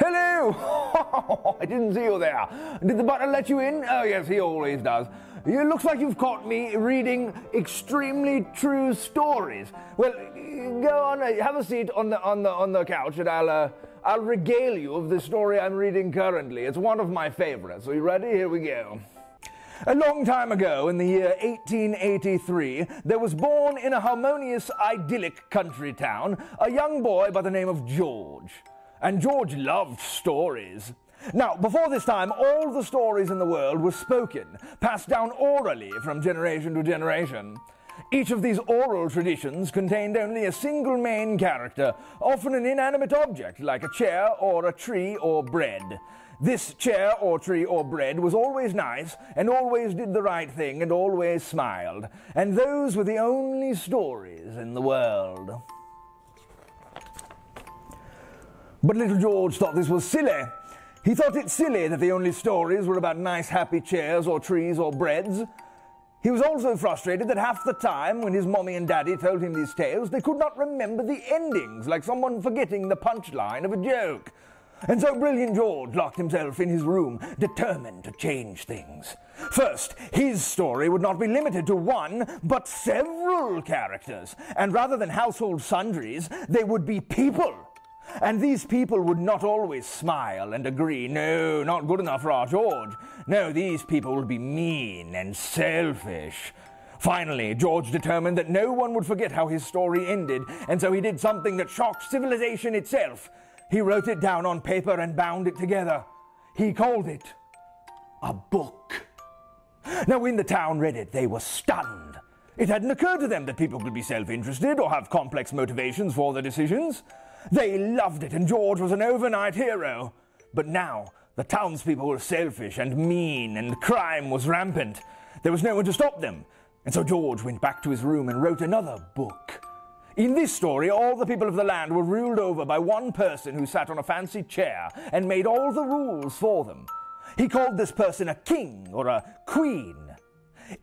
Hello! I didn't see you there. Did the butler let you in? Oh, yes, he always does. It looks like you've caught me reading extremely true stories. Well, go on, have a seat on the couch, and I'll regale you of the story I'm reading currently. It's one of my favorites. Are you ready? Here we go. A long time ago, in the year 1883, there was born in a harmonious, idyllic country town a young boy by the name of George. And George loved stories. Now, before this time, all the stories in the world were spoken, passed down orally from generation to generation. Each of these oral traditions contained only a single main character, often an inanimate object, like a chair or a tree or bread. This chair or tree or bread was always nice, and always did the right thing, and always smiled. And those were the only stories in the world. But little George thought this was silly. He thought it silly that the only stories were about nice happy chairs or trees or breads. He was also frustrated that half the time when his mommy and daddy told him these tales, they could not remember the endings, like someone forgetting the punchline of a joke. And so brilliant George locked himself in his room, determined to change things. First, his story would not be limited to one, but several characters. And rather than household sundries, they would be people. And these people would not always smile and agree. No, not good enough for our George. No, these people would be mean and selfish. Finally, George determined that no one would forget how his story ended, and so he did something that shocked civilization itself. He wrote it down on paper and bound it together. He called it a book. Now, when the town read it, they were stunned. It hadn't occurred to them that people could be self-interested or have complex motivations for their decisions. They loved it, and George was an overnight hero. But now, the townspeople were selfish and mean, and crime was rampant. There was no one to stop them, and so George went back to his room and wrote another book. In this story, all the people of the land were ruled over by one person who sat on a fancy chair and made all the rules for them. He called this person a king or a queen.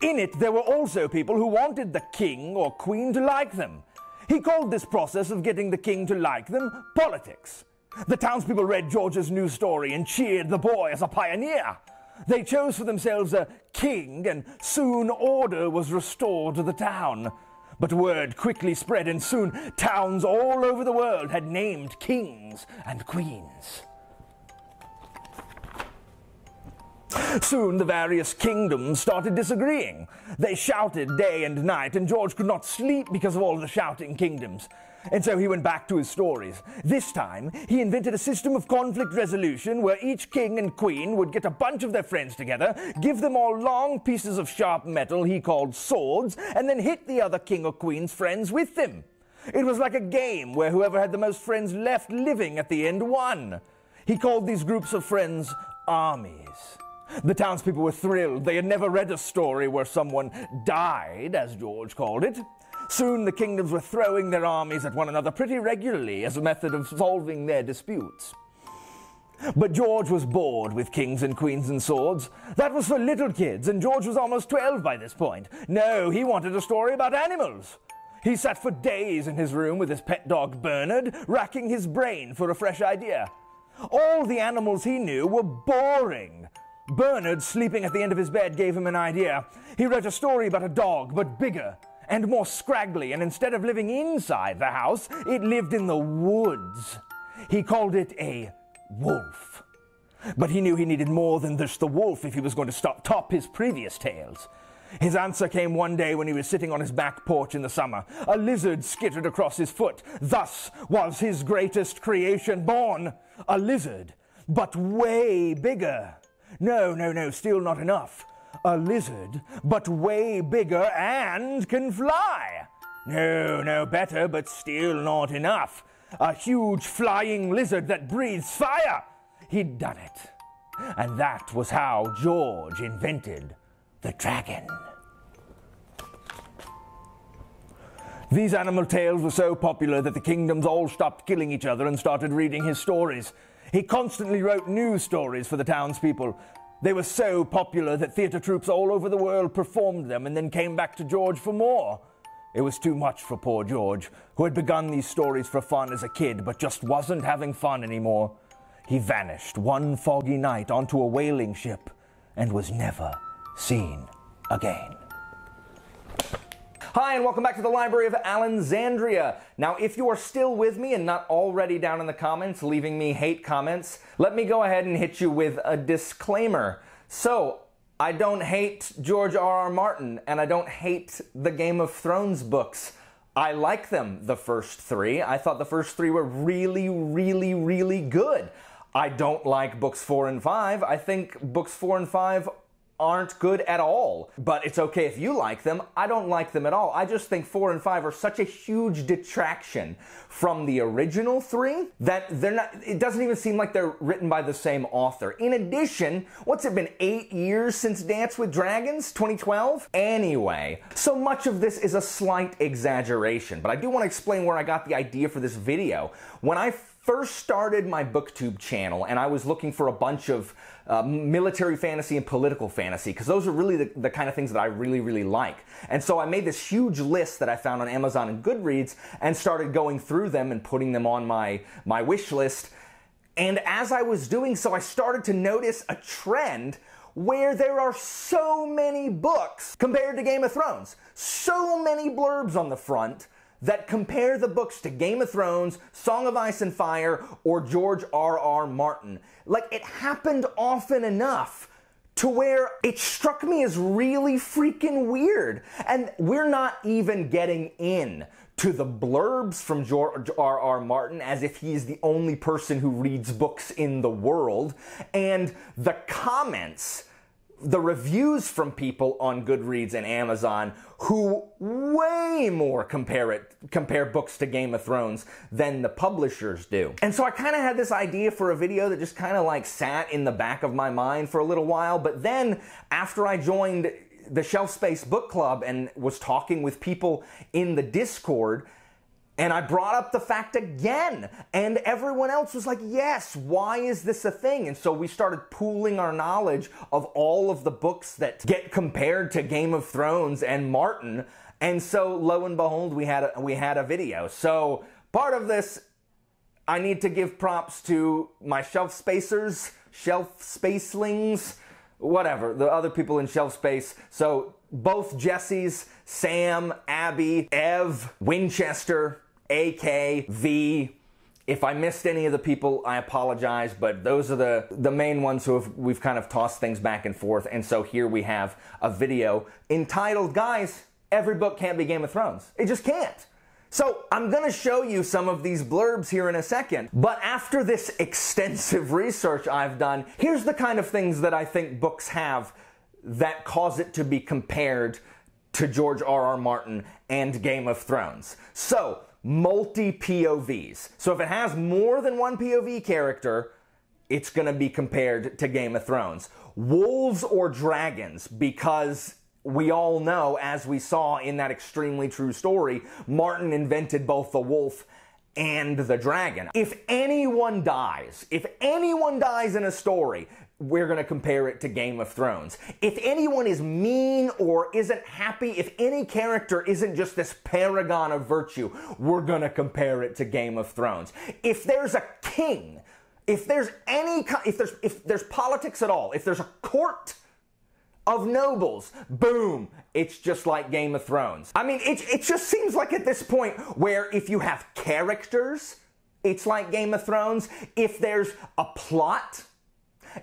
In it, there were also people who wanted the king or queen to like them. He called this process of getting the king to like them politics. The townspeople read George's new story and cheered the boy as a pioneer. They chose for themselves a king, and soon order was restored to the town. But word quickly spread, and soon towns all over the world had named kings and queens. Soon the various kingdoms started disagreeing. They shouted day and night, and George could not sleep because of all the shouting kingdoms. And so he went back to his stories. This time, he invented a system of conflict resolution where each king and queen would get a bunch of their friends together, give them all long pieces of sharp metal he called swords, and then hit the other king or queen's friends with them. It was like a game where whoever had the most friends left living at the end won. He called these groups of friends armies. The townspeople were thrilled. They had never read a story where someone died, as George called it. Soon the kingdoms were throwing their armies at one another pretty regularly as a method of solving their disputes. But George was bored with kings and queens and swords. That was for little kids, and George was almost 12 by this point. No, he wanted a story about animals. He sat for days in his room with his pet dog Bernard, racking his brain for a fresh idea. All the animals he knew were boring. Bernard, sleeping at the end of his bed, gave him an idea. He wrote a story about a dog, but bigger and more scraggly, and instead of living inside the house, it lived in the woods. He called it a wolf. But he knew he needed more than just the wolf if he was going to top his previous tales. His answer came one day when he was sitting on his back porch in the summer. A lizard skittered across his foot. Thus was his greatest creation born. A lizard, but way bigger. No, still not enough. A lizard, but way bigger and can fly. No, better, but still not enough. A huge flying lizard that breathes fire. He'd done it. And that was how George invented the dragon. These animal tales were so popular that the kingdoms all stopped killing each other and started reading his stories. He constantly wrote new stories for the townspeople. They were so popular that theater troupes all over the world performed them and then came back to George for more. It was too much for poor George, who had begun these stories for fun as a kid, but just wasn't having fun anymore. He vanished one foggy night onto a whaling ship and was never seen again. Hi, and welcome back to the Library of Alexandria. Now, if you are still with me and not already down in the comments leaving me hate comments, let me go ahead and hit you with a disclaimer. So, I don't hate George R.R. Martin, and I don't hate the Game of Thrones books. I like them, the first three. I thought the first three were really, really, really good. I don't like books 4 and 5. I think books 4 and 5 aren't good at all. But it's okay if you like them. I don't like them at all. I just think 4 and 5 are such a huge detraction from the original three that it doesn't even seem like they're written by the same author. In addition, what's it been, 8 years since Dance with Dragons? 2012? Anyway, so much of this is a slight exaggeration, but I do want to explain where I got the idea for this video. When I first started my booktube channel and I was looking for a bunch of military fantasy and political fantasy, because those are really the kind of things that I really, really like. And so I made this huge list that I found on Amazon and Goodreads and started going through them and putting them on my wish list. And as I was doing so, I started to notice a trend where there are so many books compared to Game of Thrones. So many blurbs on the front that compare the books to Game of Thrones, Song of Ice and Fire, or George R.R. Martin. Like, it happened often enough to where it struck me as really freaking weird. And we're not even getting in to the blurbs from George R.R. Martin as if he's the only person who reads books in the world, and the comments, the reviews from people on Goodreads and Amazon who way more compare books to Game of Thrones than the publishers do. And so I kind of had this idea for a video that just kind of like sat in the back of my mind for a little while, but then after I joined the Shelf Space Book Club and was talking with people in the Discord, and I brought up the fact again, and everyone else was like, yes, why is this a thing? And so we started pooling our knowledge of all of the books that get compared to Game of Thrones and Martin, and so lo and behold, we had a video. So part of this, I need to give props to my shelf spacers, shelf spacelings, whatever, the other people in Shelf Space. So both Jessies, Sam, Abby, Ev, Winchester, AK, V. If I missed any of the people, I apologize, but those are the main ones who we've kind of tossed things back and forth. And so here we have a video entitled, guys, every book can't be Game of Thrones. It just can't. So I'm going to show you some of these blurbs here in a second, but after this extensive research I've done, here's the kind of things that I think books have that cause it to be compared to George R.R. Martin and Game of Thrones. So, multi-POVs. So if it has more than one POV character, it's going to be compared to Game of Thrones. Wolves or dragons, because we all know, as we saw in that extremely true story, Martin invented both the wolf and the dragon. If anyone dies in a story, we're going to compare it to Game of Thrones. If anyone is mean or isn't happy, if any character isn't just this paragon of virtue, we're going to compare it to Game of Thrones. If there's a king, if there's politics at all, if there's a court of nobles, boom, it's just like Game of Thrones. I mean, it just seems like at this point where if you have characters, it's like Game of Thrones. If there's a plot,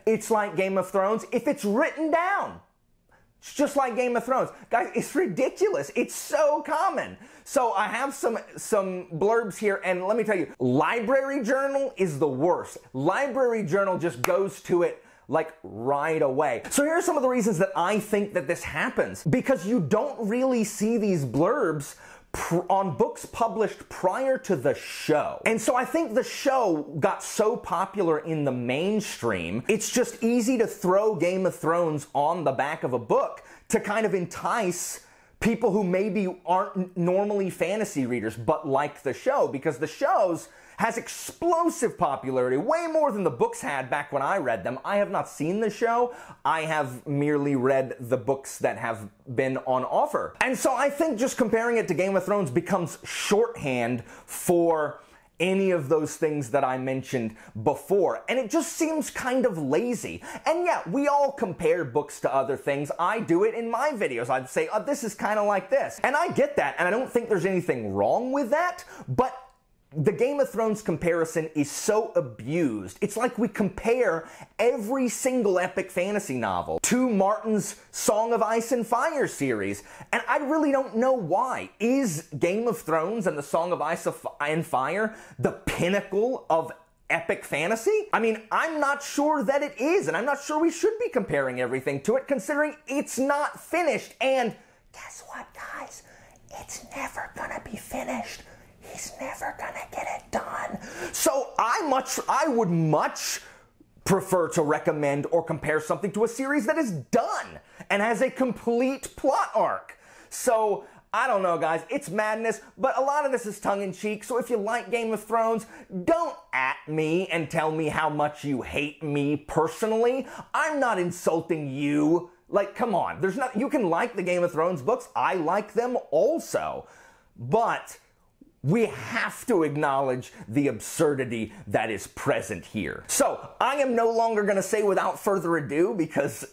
it's like Game of Thrones. If it's written down, it's just like Game of Thrones. Guys, it's ridiculous. It's so common. So I have some blurbs here, and let me tell you, Library Journal is the worst. Library Journal just goes to it like right away. So here are some of the reasons that I think that this happens. Because you don't really see these blurbs on books published prior to the show. And so I think the show got so popular in the mainstream, it's just easy to throw Game of Thrones on the back of a book to kind of entice people who maybe aren't normally fantasy readers but like the show, because the shows has explosive popularity, way more than the books had back when I read them. I have not seen the show. I have merely read the books that have been on offer. And so I think just comparing it to Game of Thrones becomes shorthand for any of those things that I mentioned before, and it just seems kind of lazy. And yeah, we all compare books to other things. I do it in my videos. I'd say, oh, this is kind of like this. And I get that, and I don't think there's anything wrong with that, but the Game of Thrones comparison is so abused. It's like we compare every single epic fantasy novel to Martin's Song of Ice and Fire series, and I really don't know why. Is Game of Thrones and the Song of Ice and Fire the pinnacle of epic fantasy? I mean, I'm not sure that it is, and I'm not sure we should be comparing everything to it, considering it's not finished. And guess what, guys? It's never gonna be finished. He's never gonna get it done. So I would much prefer to recommend or compare something to a series that is done and has a complete plot arc. So I don't know, guys, it's madness, but a lot of this is tongue-in-cheek, so if you like Game of Thrones, don't at me and tell me how much you hate me personally. I'm not insulting you. Like, come on, you can like the Game of Thrones books, I like them also, but we have to acknowledge the absurdity that is present here. So, I am no longer gonna say without further ado, because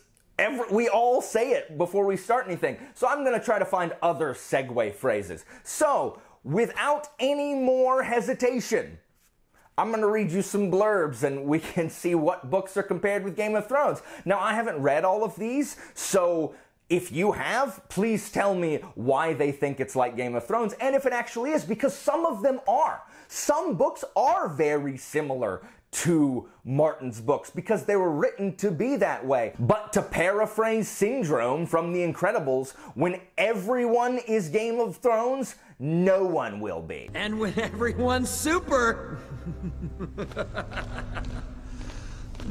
we all say it before we start anything. So I'm gonna try to find other segue phrases. So, without any more hesitation, I'm gonna read you some blurbs and we can see what books are compared with Game of Thrones. Now, I haven't read all of these, so if you have, please tell me why they think it's like Game of Thrones, and if it actually is, because some of them are. Some books are very similar to Martin's books because they were written to be that way. But to paraphrase Syndrome from The Incredibles, when everyone is Game of Thrones, no one will be. And when everyone's super,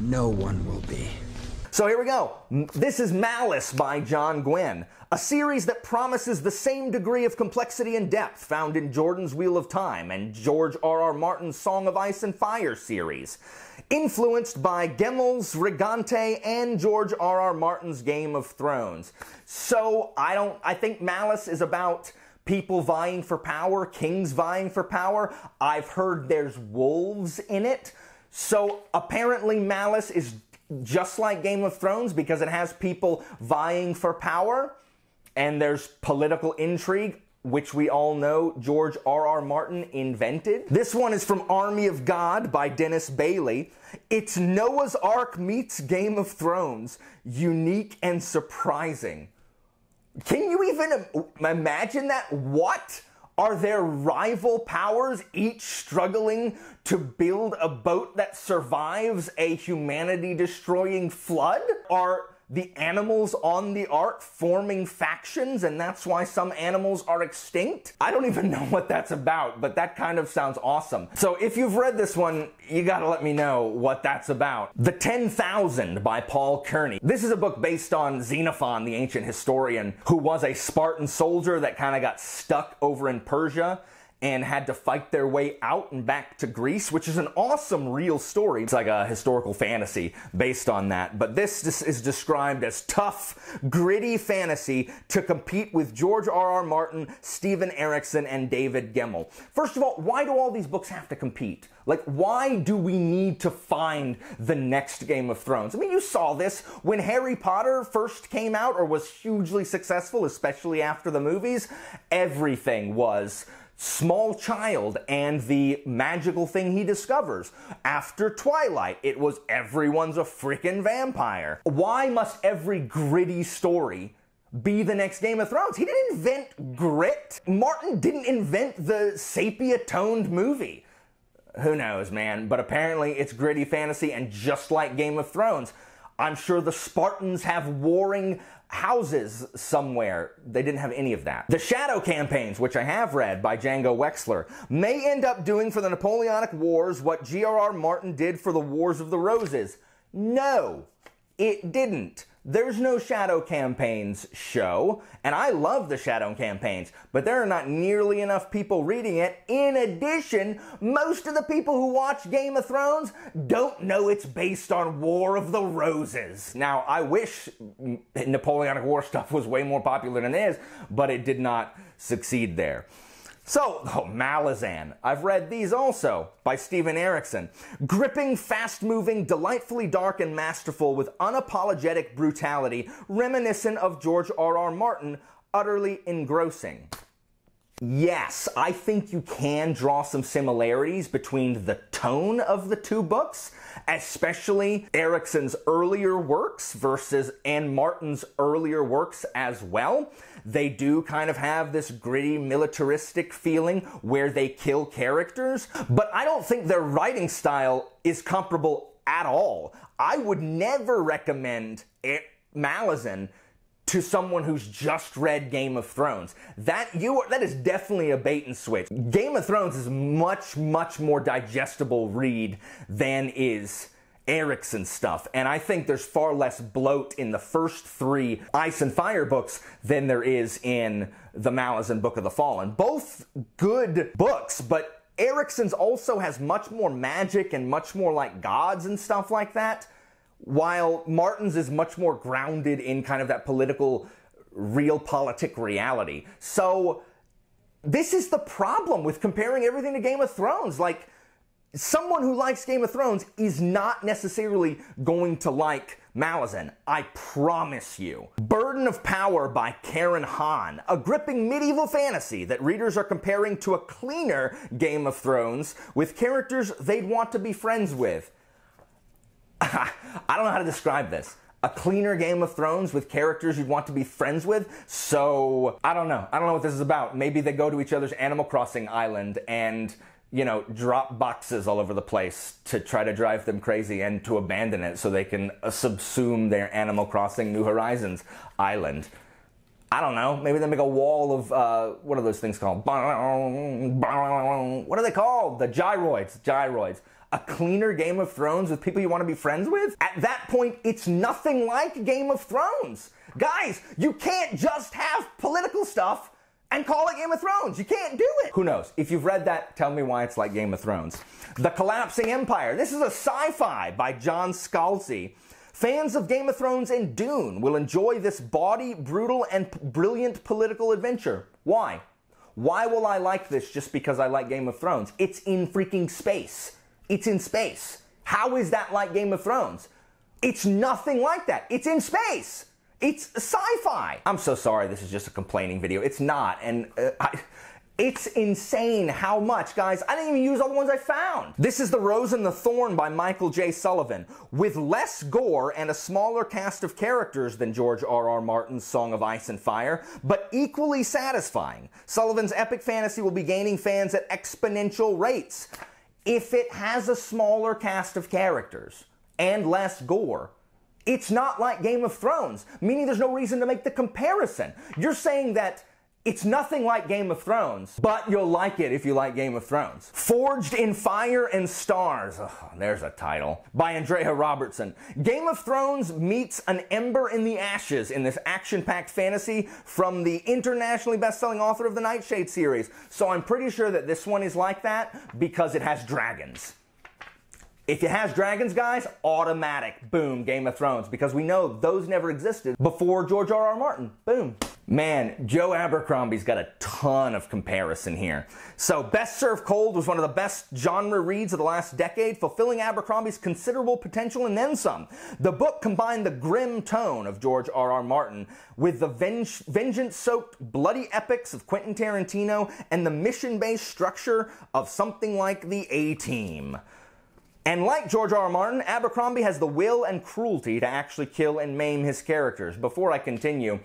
no one will be. So here we go. This is Malice by John Gwynne, a series that promises the same degree of complexity and depth found in Jordan's Wheel of Time and George R.R. Martin's Song of Ice and Fire series. Influenced by Gemmel's Regante and George R.R. Martin's Game of Thrones. So I think Malice is about people vying for power, kings vying for power. I've heard there's wolves in it. So apparently Malice is just like Game of Thrones because it has people vying for power and there's political intrigue, which we all know George R.R. Martin invented. This one is from Army of God by Dennis Bailey. It's Noah's Ark meets Game of Thrones, unique and surprising. Can you even imagine that? What? Are there rival powers each struggling to build a boat that survives a humanity-destroying flood? Are the animals on the ark forming factions and that's why some animals are extinct? I don't even know what that's about, but that kind of sounds awesome. So if you've read this one, you gotta let me know what that's about. The 10,000 by Paul Kearney. This is a book based on Xenophon, the ancient historian, who was a Spartan soldier that kind of got stuck over in Persia and had to fight their way out and back to Greece, which is an awesome real story. It's like a historical fantasy based on that. But this is described as tough, gritty fantasy to compete with George R.R. Martin, Steven Erikson, and David Gemmell. First of all, why do all these books have to compete? Like, why do we need to find the next Game of Thrones? I mean, you saw this when Harry Potter first came out or was hugely successful, especially after the movies. Everything was small child and the magical thing he discovers. After Twilight, it was everyone's a freaking vampire. Why must every gritty story be the next Game of Thrones? He didn't invent grit. Martin didn't invent the sepia-toned movie. Who knows, man? But apparently it's gritty fantasy, and just like Game of Thrones, I'm sure the Spartans have warring houses somewhere. They didn't have any of that. The Shadow Campaigns, which I have read by Django Wexler, may end up doing for the Napoleonic Wars what G.R.R. Martin did for the Wars of the Roses. No, it didn't. There's no Shadow Campaigns show, and I love the Shadow Campaigns, but there are not nearly enough people reading it. In addition, most of the people who watch Game of Thrones don't know it's based on War of the Roses. Now, I wish Napoleonic War stuff was way more popular than it is, but it did not succeed there. So, Malazan. I've read these also, by Steven Erikson. Gripping, fast-moving, delightfully dark and masterful with unapologetic brutality, reminiscent of George R.R. Martin, utterly engrossing. Yes, I think you can draw some similarities between the tone of the two books, especially Erikson's earlier works versus Anne Martin's earlier works as well. They do kind of have this gritty, militaristic feeling where they kill characters, but I don't think their writing style is comparable at all. I would never recommend Malazan to someone who's just read Game of Thrones. That is definitely a bait and switch. Game of Thrones is much, much more digestible read than is Erikson's stuff, and I think there's far less bloat in the first 3 Ice and Fire books than there is in the Malazan Book of the Fallen. Both good books, but Erikson's also has much more magic and much more like gods and stuff like that, while Martin's is much more grounded in kind of that political, realpolitik reality. So this is the problem with comparing everything to Game of Thrones. Like, someone who likes Game of Thrones is not necessarily going to like Malazan. I promise you. Burden of Power by Karen Hahn, a gripping medieval fantasy that readers are comparing to a cleaner Game of Thrones with characters they'd want to be friends with. I don't know how to describe this. A cleaner Game of Thrones with characters you'd want to be friends with. So, I don't know. I don't know what this is about. Maybe they go to each other's Animal Crossing island and, you know, drop boxes all over the place to try to drive them crazy and to abandon it so they can subsume their Animal Crossing New Horizons island. I don't know. Maybe they make a wall of, what are those things called? What are they called? The gyroids. Gyroids. A cleaner Game of Thrones with people you want to be friends with? At that point, it's nothing like Game of Thrones. Guys, you can't just have political stuff and call it Game of Thrones. You can't do it. Who knows? If you've read that, tell me why it's like Game of Thrones. The Collapsing Empire. This is a sci-fi by John Scalzi. Fans of Game of Thrones and Dune will enjoy this bawdy, brutal, and brilliant political adventure. Why? Why will I like this just because I like Game of Thrones? It's in freaking space. It's in space. How is that like Game of Thrones? It's nothing like that. It's in space. It's sci-fi. I'm so sorry this is just a complaining video. It's not, and it's insane how much, guys. I didn't even use all the ones I found. This is The Rose and the Thorn by Michael J. Sullivan. With less gore and a smaller cast of characters than George R.R. Martin's Song of Ice and Fire, but equally satisfying. Sullivan's epic fantasy will be gaining fans at exponential rates. If it has a smaller cast of characters and less gore, it's not like Game of Thrones, meaning there's no reason to make the comparison. You're saying that it's nothing like Game of Thrones, but you'll like it if you like Game of Thrones. Forged in Fire and Stars, there's a title, by Andrea Robertson. Game of Thrones meets An Ember in the Ashes in this action-packed fantasy from the internationally best-selling author of the Nightshade series. So I'm pretty sure that this one is like that because it has dragons. If it has dragons, guys, automatic, boom, Game of Thrones, because we know those never existed before George R.R. Martin, boom. Man, Joe Abercrombie's got a ton of comparison here. So, Best Served Cold was one of the best genre reads of the last decade, fulfilling Abercrombie's considerable potential and then some. The book combined the grim tone of George R.R. Martin with the vengeance-soaked bloody epics of Quentin Tarantino and the mission-based structure of something like the A-Team. And like George R.R. Martin, Abercrombie has the will and cruelty to actually kill and maim his characters. Before I continue,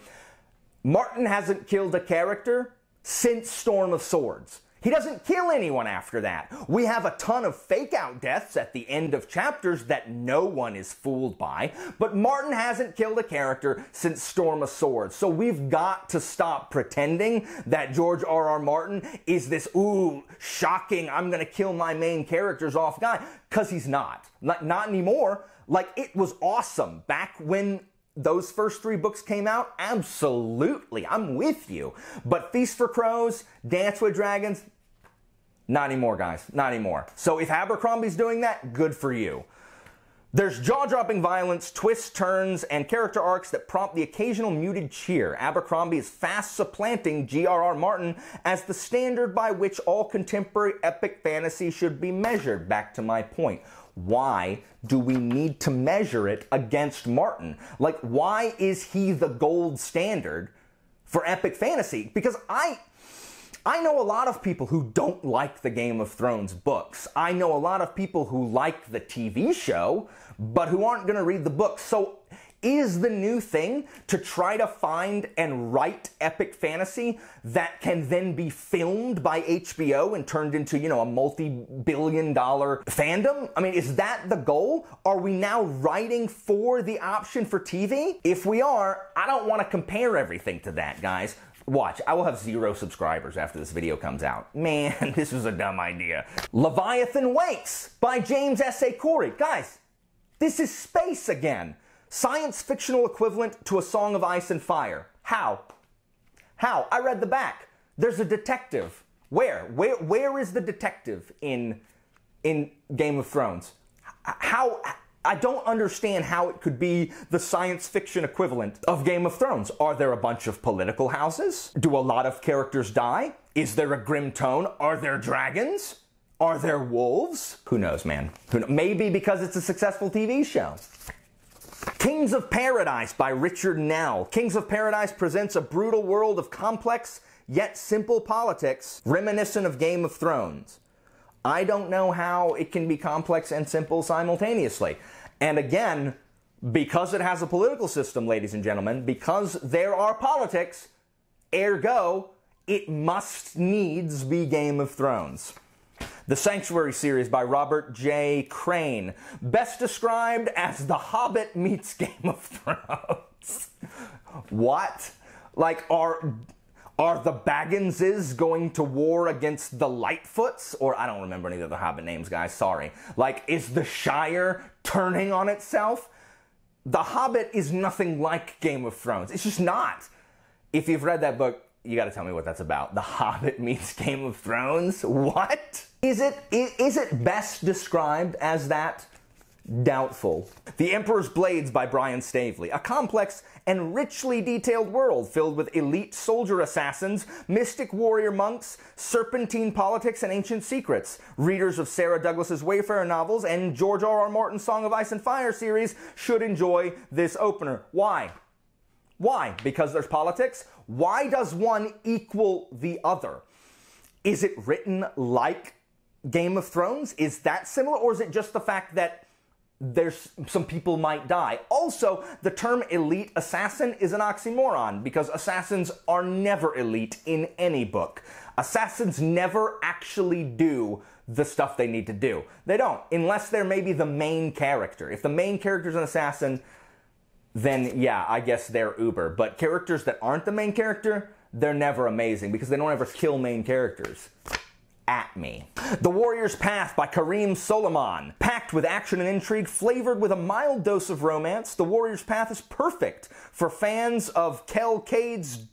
Martin hasn't killed a character since Storm of Swords. He doesn't kill anyone after that. We have a ton of fake-out deaths at the end of chapters that no one is fooled by, but Martin hasn't killed a character since Storm of Swords. So we've got to stop pretending that George R.R. Martin is this, ooh, shocking, I'm gonna kill my main characters off guy, because he's not. Not anymore. Like, it was awesome back when those first 3 books came out. Absolutely, I'm with you. But Feast for Crows, Dance with Dragons, not anymore, guys, not anymore. So if Abercrombie's doing that, good for you. There's jaw-dropping violence, twists, turns, and character arcs that prompt the occasional muted cheer. Abercrombie is fast supplanting G.R.R. Martin as the standard by which all contemporary epic fantasy should be measured. Back to my point. Why do we need to measure it against Martin? Like, why is he the gold standard for epic fantasy? Because I know a lot of people who don't like the Game of Thrones books. I know a lot of people who like the TV show, but who aren't going to read the books. So is the new thing to try to find and write epic fantasy that can then be filmed by HBO and turned into, you know, a multi-billion-dollar fandom? I mean, is that the goal? Are we now writing for the option for TV? If we are, I don't want to compare everything to that, guys. Watch, I will have 0 subscribers after this video comes out. Man, this was a dumb idea. Leviathan Wakes by James S.A. Corey. Guys, this is space again. Science fictional equivalent to A Song of Ice and Fire. How? How? I read the back. There's a detective. Where is the detective in Game of Thrones? How? I don't understand how it could be the science fiction equivalent of Game of Thrones. Are there a bunch of political houses? Do a lot of characters die? Is there a grim tone? Are there dragons? Are there wolves? Who knows, man? Maybe because it's a successful TV show. Kings of Paradise by Richard Nell. Kings of Paradise presents a brutal world of complex yet simple politics reminiscent of Game of Thrones. I don't know how it can be complex and simple simultaneously. And again, because it has a political system, ladies and gentlemen, because there are politics, ergo, it must needs be Game of Thrones. The Sanctuary series by Robert J. Crane, best described as The Hobbit meets Game of Thrones. What? Like, are the Bagginses going to war against the Lightfoots? Or, I don't remember any of the Hobbit names, guys, sorry. Like, is the Shire turning on itself? The Hobbit is nothing like Game of Thrones. It's just not. If you've read that book, you gotta tell me what that's about. The Hobbit meets Game of Thrones? What? Is it best described as that? Doubtful. The Emperor's Blades by Brian Staveley. A complex and richly detailed world filled with elite soldier assassins, mystic warrior monks, serpentine politics, and ancient secrets. Readers of Sarah Douglas's Wayfarer novels and George R.R. Martin's Song of Ice and Fire series should enjoy this opener. Why? Why? Because there's politics? Why does one equal the other? Is it written like Game of Thrones? Is that similar? Or is it just the fact that there's some people might die? Also, the term elite assassin is an oxymoron because assassins are never elite in any book. Assassins never actually do the stuff they need to do. They don't, unless they're maybe the main character. If the main character's an assassin, then yeah, I guess they're uber. But characters that aren't the main character, they're never amazing because they don't ever kill main characters. At me. The Warrior's Path by Kareem Solomon. Packed with action and intrigue, flavored with a mild dose of romance, The Warrior's Path is perfect for fans of Kel Cade's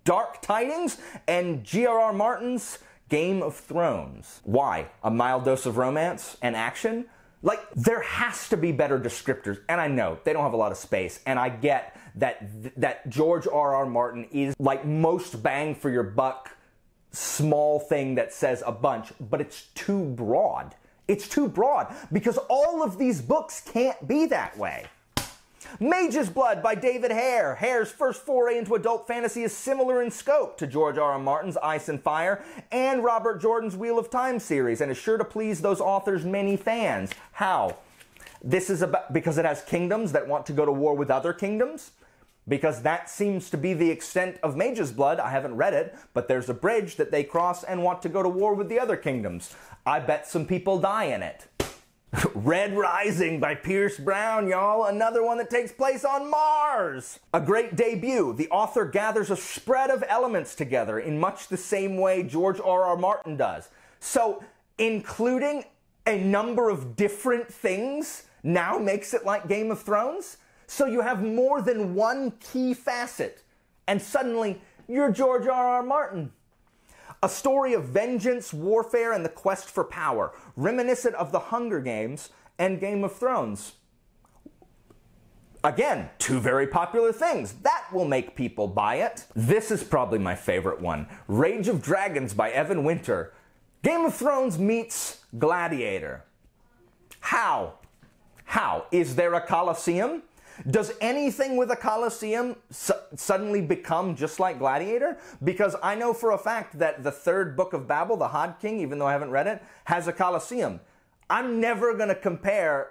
Dark Tidings and G.R.R. Martin's Game of Thrones. Why? A mild dose of romance and action? Like, there has to be better descriptors, and I know they don't have a lot of space, and I get that George R.R. Martin is like most bang for your buck small thing that says a bunch, but it's too broad. It's too broad because all of these books can't be that way. Mage's Blood by David Hare. Hare's first foray into adult fantasy is similar in scope to George R.R. Martin's Ice and Fire and Robert Jordan's Wheel of Time series, and is sure to please those authors' many fans. How? This is about because it has kingdoms that want to go to war with other kingdoms. Because that seems to be the extent of Mage's Blood. I haven't read it, but there's a bridge that they cross and want to go to war with the other kingdoms. I bet some people die in it. Red Rising by Pierce Brown, y'all. Another one that takes place on Mars. A great debut. The author gathers a spread of elements together in much the same way George R.R. Martin does. So, including a number of different things now makes it like Game of Thrones? So you have more than one key facet, and suddenly you're George R.R. Martin. A story of vengeance, warfare, and the quest for power, reminiscent of the Hunger Games and Game of Thrones. Again, two very popular things. That will make people buy it. This is probably my favorite one. Rage of Dragons by Evan Winter. Game of Thrones meets Gladiator. How? How? Is there a Colosseum? Does anything with a Colosseum suddenly become just like Gladiator? Because I know for a fact that the third book of Babel, the Hod King, even though I haven't read it, has a Colosseum. I'm never going to compare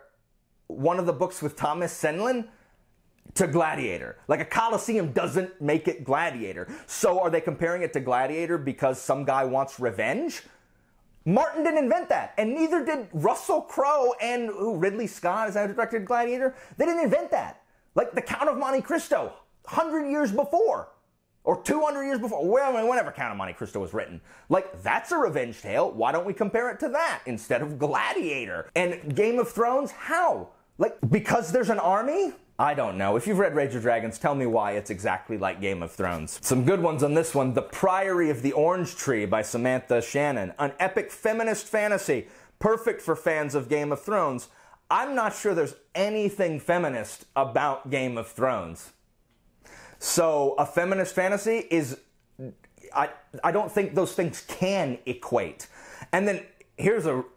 one of the books with Thomas Senlin to Gladiator. Like, a Colosseum doesn't make it Gladiator. So are they comparing it to Gladiator because some guy wants revenge? Martin didn't invent that, and neither did Russell Crowe and Ridley Scott, is that who directed Gladiator? They didn't invent that. Like, the Count of Monte Cristo, 100 years before, or 200 years before, whenever Count of Monte Cristo was written. Like, that's a revenge tale. Why don't we compare it to that instead of Gladiator? And Game of Thrones, how? Like, because there's an army? I don't know. If you've read Rage of Dragons, tell me why it's exactly like Game of Thrones. Some good ones on this one. The Priory of the Orange Tree by Samantha Shannon. An epic feminist fantasy, perfect for fans of Game of Thrones. I'm not sure there's anything feminist about Game of Thrones. So a feminist fantasy is, I don't think those things can equate. And then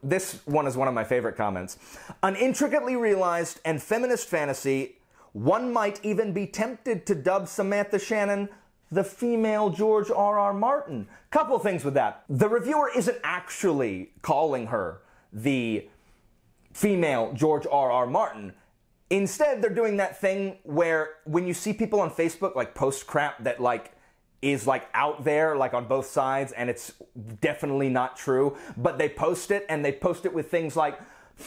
this one is one of my favorite comments. An intricately realized and feminist fantasy. One might even be tempted to dub Samantha Shannon the female George R.R. Martin. Couple things with that. The reviewer isn't actually calling her the female George R.R. Martin. Instead, they're doing that thing where when you see people on Facebook like post crap that is out there, like on both sides, and it's definitely not true, but they post it, and they post it with things like,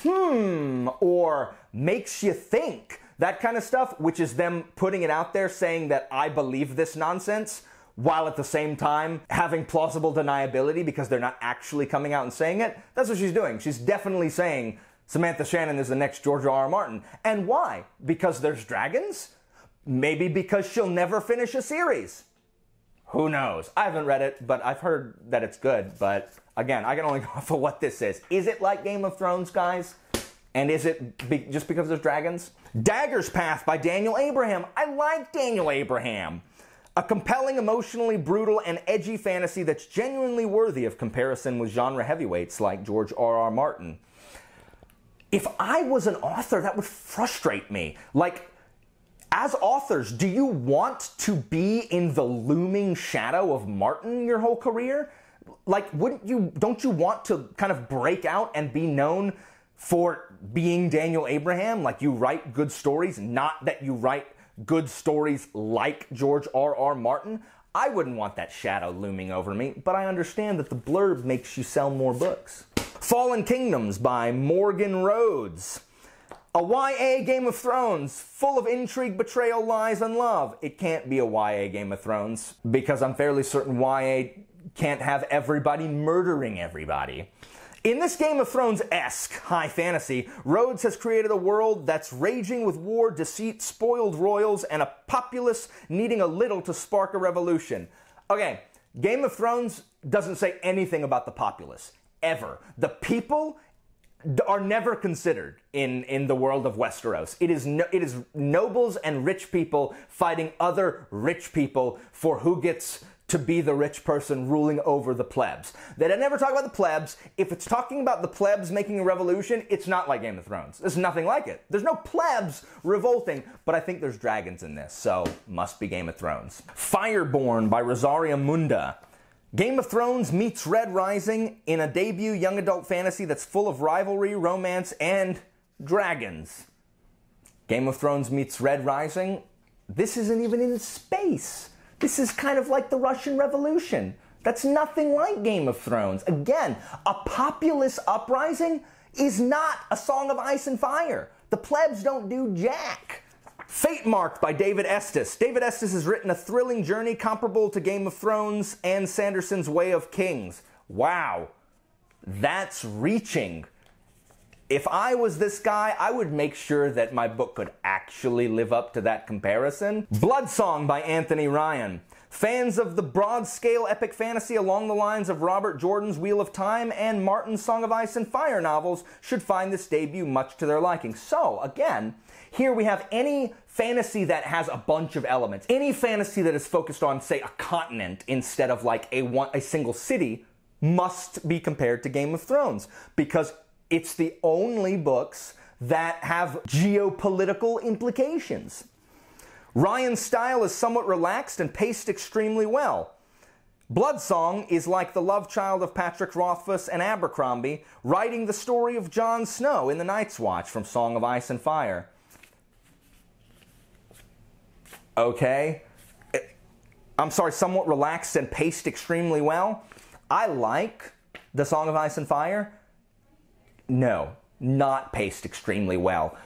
or makes you think, that kind of stuff, which is them putting it out there saying that I believe this nonsense, while at the same time having plausible deniability because they're not actually coming out and saying it. That's what she's doing. She's definitely saying Samantha Shannon is the next George R.R. Martin. And why? Because there's dragons? Maybe because she'll never finish a series. Who knows? I haven't read it, but I've heard that it's good. But again, I can only go off of what this is. Is it like Game of Thrones, guys? And is it just because there's dragons? Dagger's Path by Daniel Abraham. I like Daniel Abraham. A compelling, emotionally brutal, and edgy fantasy that's genuinely worthy of comparison with genre heavyweights like George R.R. Martin. If I was an author, that would frustrate me. Like, as authors, do you want to be in the looming shadow of Martin your whole career? Like, don't you want to kind of break out and be known for being Daniel Abraham? Like, you write good stories, not that you write good stories like George R.R. Martin. I wouldn't want that shadow looming over me, but I understand that the blurb makes you sell more books. Fallen Kingdoms by Morgan Rhodes. A YA Game of Thrones, full of intrigue, betrayal, lies, and love. It can't be a YA Game of Thrones, because I'm fairly certain YA can't have everybody murdering everybody. In this Game of Thrones-esque high fantasy, Rhodes has created a world that's raging with war, deceit, spoiled royals, and a populace needing a little to spark a revolution. Okay, Game of Thrones doesn't say anything about the populace, ever. The people are never considered in the world of Westeros. It is nobles and rich people fighting other rich people for who gets to be the rich person ruling over the plebs. They never talk about the plebs. If it's talking about the plebs making a revolution, it's not like Game of Thrones. There's nothing like it. There's no plebs revolting, but I think there's dragons in this, so must be Game of Thrones. Fireborn by Rosaria Munda. Game of Thrones meets Red Rising in a debut young adult fantasy that's full of rivalry, romance, and dragons. Game of Thrones meets Red Rising. This isn't even in space. This is kind of like the Russian Revolution. That's nothing like Game of Thrones. Again, a populist uprising is not a Song of Ice and Fire. The plebs don't do jack. Fate Marked by David Estes. David Estes has written a thrilling journey comparable to Game of Thrones and Sanderson's Way of Kings. Wow, that's reaching. If I was this guy, I would make sure that my book could actually live up to that comparison. Bloodsong by Anthony Ryan. Fans of the broad-scale epic fantasy along the lines of Robert Jordan's Wheel of Time and Martin's Song of Ice and Fire novels should find this debut much to their liking. So, again, here we have any fantasy that has a bunch of elements. Any fantasy that is focused on, say, a continent instead of like a single city must be compared to Game of Thrones, because it's the only books that have geopolitical implications. Ryan's style is somewhat relaxed and paced extremely well. Bloodsong is like the love child of Patrick Rothfuss and Abercrombie, writing the story of Jon Snow in The Night's Watch from Song of Ice and Fire. Okay. I'm sorry, somewhat relaxed and paced extremely well. I like the Song of Ice and Fire. No, not paced extremely well.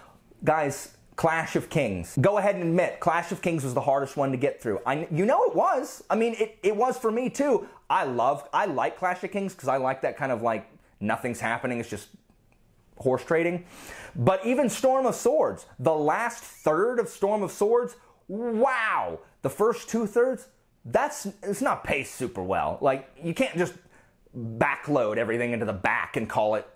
Guys, Clash of Kings. Go ahead and admit, Clash of Kings was the hardest one to get through. You know it was. I mean, it was for me too. I like Clash of Kings because I like that kind of like nothing's happening, it's just horse trading. But even Storm of Swords, the last third of Storm of Swords, wow! The first 2/3, it's not paced super well. Like, you can't just backload everything into the back and call it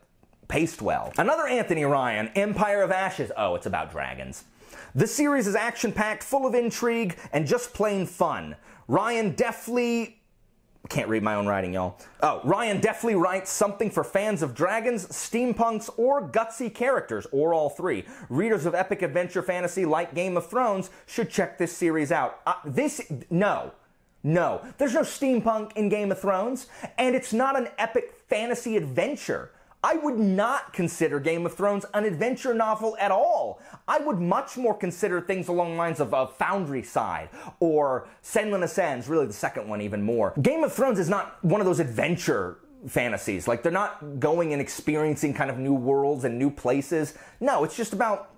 paced well. Another Anthony Ryan, Empire of Ashes. Oh, it's about dragons. This series is action-packed, full of intrigue, and just plain fun. Ryan deftly... Can't read my own writing, y'all. Oh, Ryan deftly writes something for fans of dragons, steampunks, or gutsy characters, or all three. Readers of epic adventure fantasy like Game of Thrones should check this series out. No. There's no steampunk in Game of Thrones, and it's not an epic fantasy adventure. I would not consider Game of Thrones an adventure novel at all. I would much more consider things along the lines of Foundry Side or Senlin Ascends, really the second one even more. Game of Thrones is not one of those adventure fantasies. Like, they're not going and experiencing kind of new worlds and new places. No, it's just about,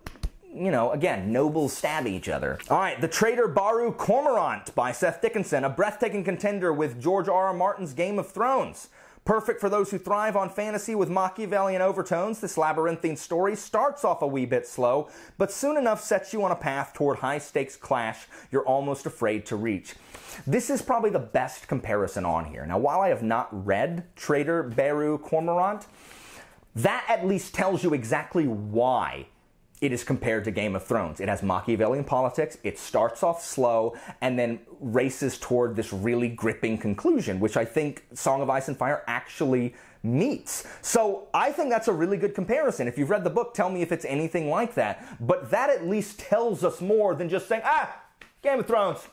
you know, again, nobles stab each other. All right, The Traitor Baru Cormorant by Seth Dickinson, a breathtaking contender with George R.R. Martin's Game of Thrones. Perfect for those who thrive on fantasy with Machiavellian overtones, this labyrinthine story starts off a wee bit slow, but soon enough sets you on a path toward high-stakes clash you're almost afraid to reach. This is probably the best comparison on here. Now, while I have not read Traitor Baru Cormorant, that at least tells you exactly why it is compared to Game of Thrones. It has Machiavellian politics, it starts off slow, and then races toward this really gripping conclusion, which I think Song of Ice and Fire actually meets. So I think that's a really good comparison. If you've read the book, tell me if it's anything like that. But that at least tells us more than just saying, Game of Thrones,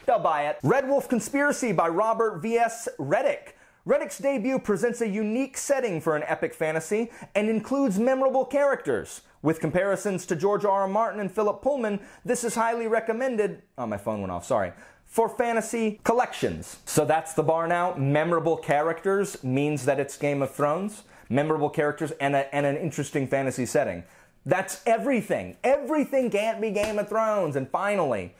they'll buy it. Red Wolf Conspiracy by Robert V.S. Reddick. Reddick's debut presents a unique setting for an epic fantasy and includes memorable characters. With comparisons to George R.R. Martin and Philip Pullman, this is highly recommended, oh, my phone went off, sorry, for fantasy collections. So that's the bar now. Memorable characters means that it's Game of Thrones. Memorable characters and an interesting fantasy setting. That's everything. Everything can't be Game of Thrones. And finally,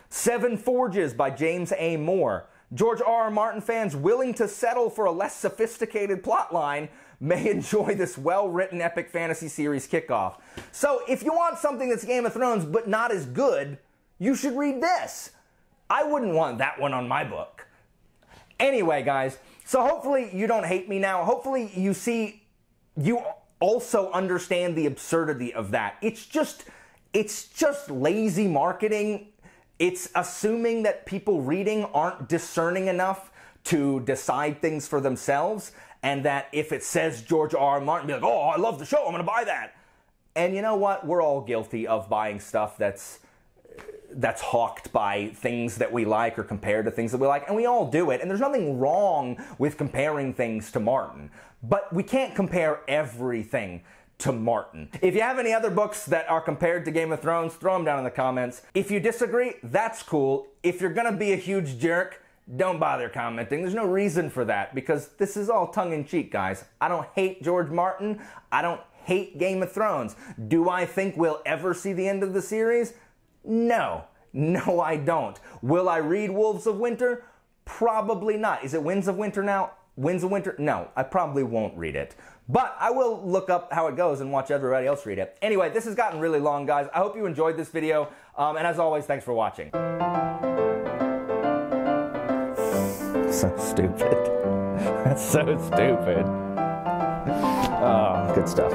Seven Forges by James A. Moore. George R.R. Martin fans willing to settle for a less sophisticated plotline may enjoy this well-written epic fantasy series kickoff. So if you want something that's Game of Thrones but not as good, you should read this. I wouldn't want that one on my book. Anyway, guys, so hopefully you don't hate me now. Hopefully you also understand the absurdity of that. It's just lazy marketing. It's assuming that people reading aren't discerning enough to decide things for themselves, and that if it says George R.R. Martin, be like, oh, I love the show, I'm gonna buy that. And you know what? We're all guilty of buying stuff that's hawked by things that we like or compared to things that we like, and we all do it, and there's nothing wrong with comparing things to Martin, but we can't compare everything to Martin. If you have any other books that are compared to Game of Thrones, throw them down in the comments. If you disagree, that's cool. If you're gonna be a huge jerk, don't bother commenting. There's no reason for that, because this is all tongue-in-cheek, guys. I don't hate George Martin. I don't hate Game of Thrones. Do I think we'll ever see the end of the series? No. No, I don't. Will I read Wolves of Winter? Probably not. Is it Winds of Winter now? Winds of Winter? No, I probably won't read it. But I will look up how it goes and watch everybody else read it. Anyway, this has gotten really long, guys. I hope you enjoyed this video. And as always, thanks for watching. So stupid. That's so stupid. Oh, good stuff.